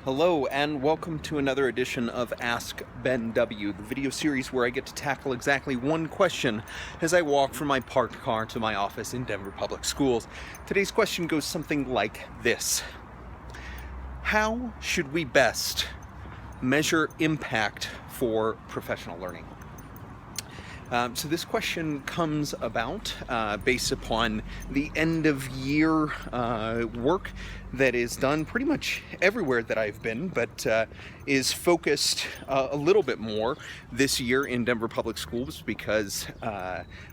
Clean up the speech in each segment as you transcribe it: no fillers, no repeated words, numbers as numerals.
Hello and welcome to another edition of Ask Ben W, the video series where I get to tackle exactly one question as I walk from my parked car to my office in Denver Public Schools. Today's question goes something like this: how should we best measure impact for professional learning? So this question comes about based upon the end of year work that is done pretty much everywhere that I've been, but is focused a little bit more this year in Denver Public Schools because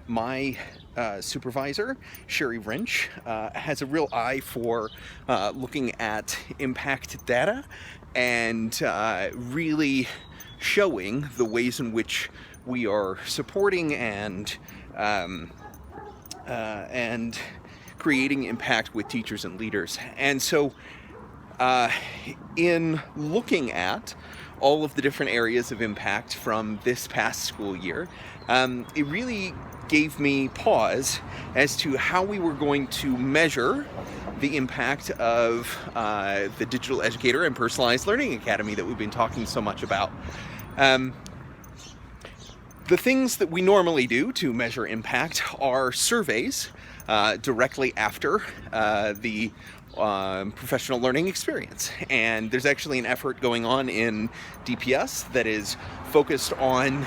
my supervisor, Sherry Wrench, has a real eye for looking at impact data and really showing the ways in which we are supporting and creating impact with teachers and leaders. And so in looking at all of the different areas of impact from this past school year, it really gave me pause as to how we were going to measure the impact of the Digital Educator and Personalized Learning Academy that we've been talking so much about. The things that we normally do to measure impact are surveys directly after the professional learning experience. And there's actually an effort going on in DPS that is focused on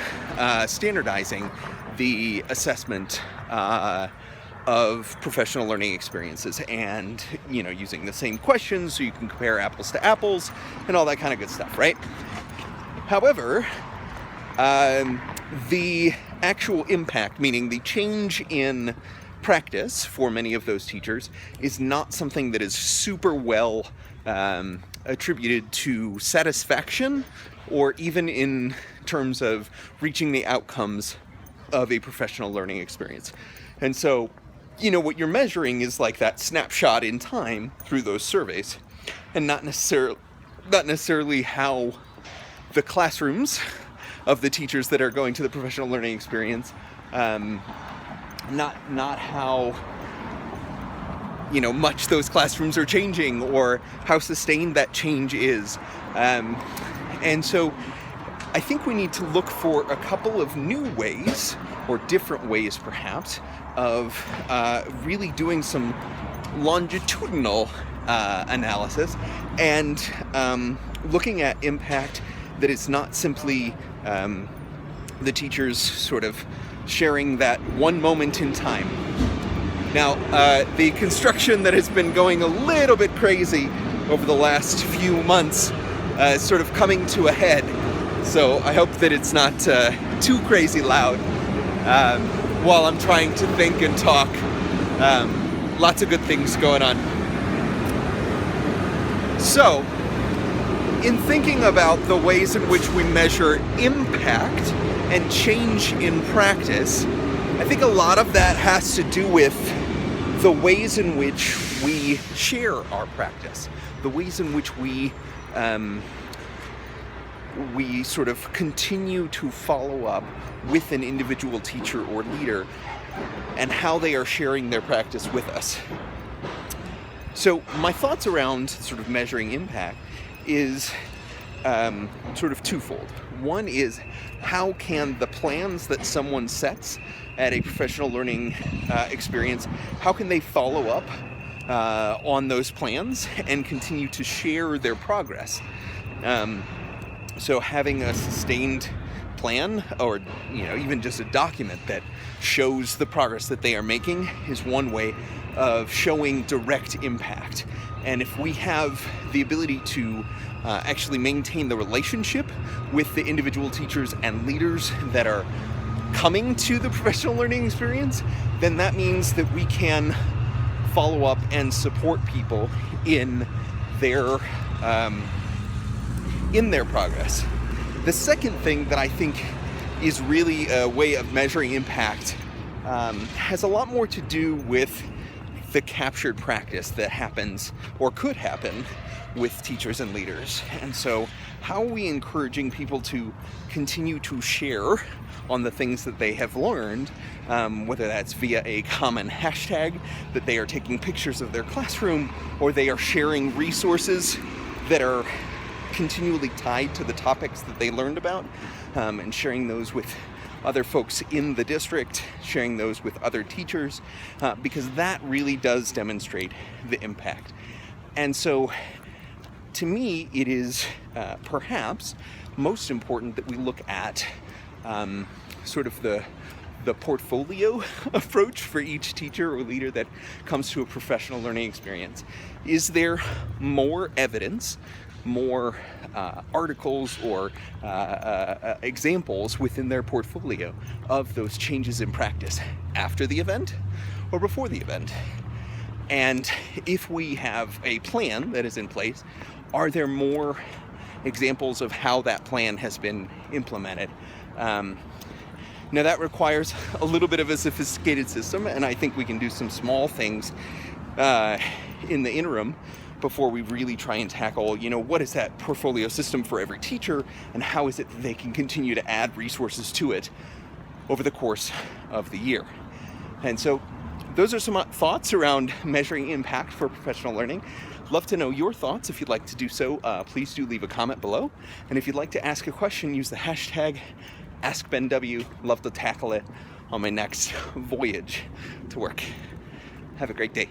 standardizing the assessment of professional learning experiences and, using the same questions so you can compare apples to apples and all that kind of good stuff, right? However, the actual impact, meaning the change in practice for many of those teachers, is not something that is super well attributed to satisfaction or even in terms of reaching the outcomes of a professional learning experience. And so, what you're measuring is like that snapshot in time through those surveys, and not necessarily how the classrooms of the teachers that are going to the professional learning experience, not how much those classrooms are changing or how sustained that change is. And so I think we need to look for a couple of new ways, or different ways perhaps, of really doing some longitudinal analysis and looking at impact that is not simply the teachers sort of sharing that one moment in time. Now, the construction that has been going a little bit crazy over the last few months is sort of coming to a head. So I hope that it's not too crazy loud while I'm trying to think and talk. Lots of good things going on. So, in thinking about the ways in which we measure impact and change in practice, I think a lot of that has to do with the ways in which we share our practice, the ways in which we sort of continue to follow up with an individual teacher or leader and how they are sharing their practice with us. So my thoughts around sort of measuring impact is sort of twofold. One is, how can the plans that someone sets at a professional learning experience, how can they follow up on those plans and continue to share their progress? So having a sustained plan, or even just a document that shows the progress that they are making, is one way of showing direct impact. And if we have the ability to actually maintain the relationship with the individual teachers and leaders that are coming to the professional learning experience, then that means that we can follow up and support people in their progress. The second thing that I think is really a way of measuring impact has a lot more to do with the captured practice that happens or could happen with teachers and leaders. And so how are we encouraging people to continue to share on the things that they have learned, whether that's via a common hashtag, that they are taking pictures of their classroom, or they are sharing resources that are continually tied to the topics that they learned about, and sharing those with other folks in the district, sharing those with other teachers, because that really does demonstrate the impact. And so, to me, it is perhaps most important that we look at sort of the portfolio approach for each teacher or leader that comes to a professional learning experience. Is there more evidence, more articles or examples within their portfolio of those changes in practice after the event or before the event? And if we have a plan that is in place, are there more examples of how that plan has been implemented? Now that requires a little bit of a sophisticated system, and I think we can do some small things in the interim before we really try and tackle, what is that portfolio system for every teacher, and how is it that they can continue to add resources to it over the course of the year. And so those are some thoughts around measuring impact for professional learning. Love to know your thoughts. If you'd like to do so, please do leave a comment below. And if you'd like to ask a question, use the hashtag AskBenW. Love to tackle it on my next voyage to work. Have a great day.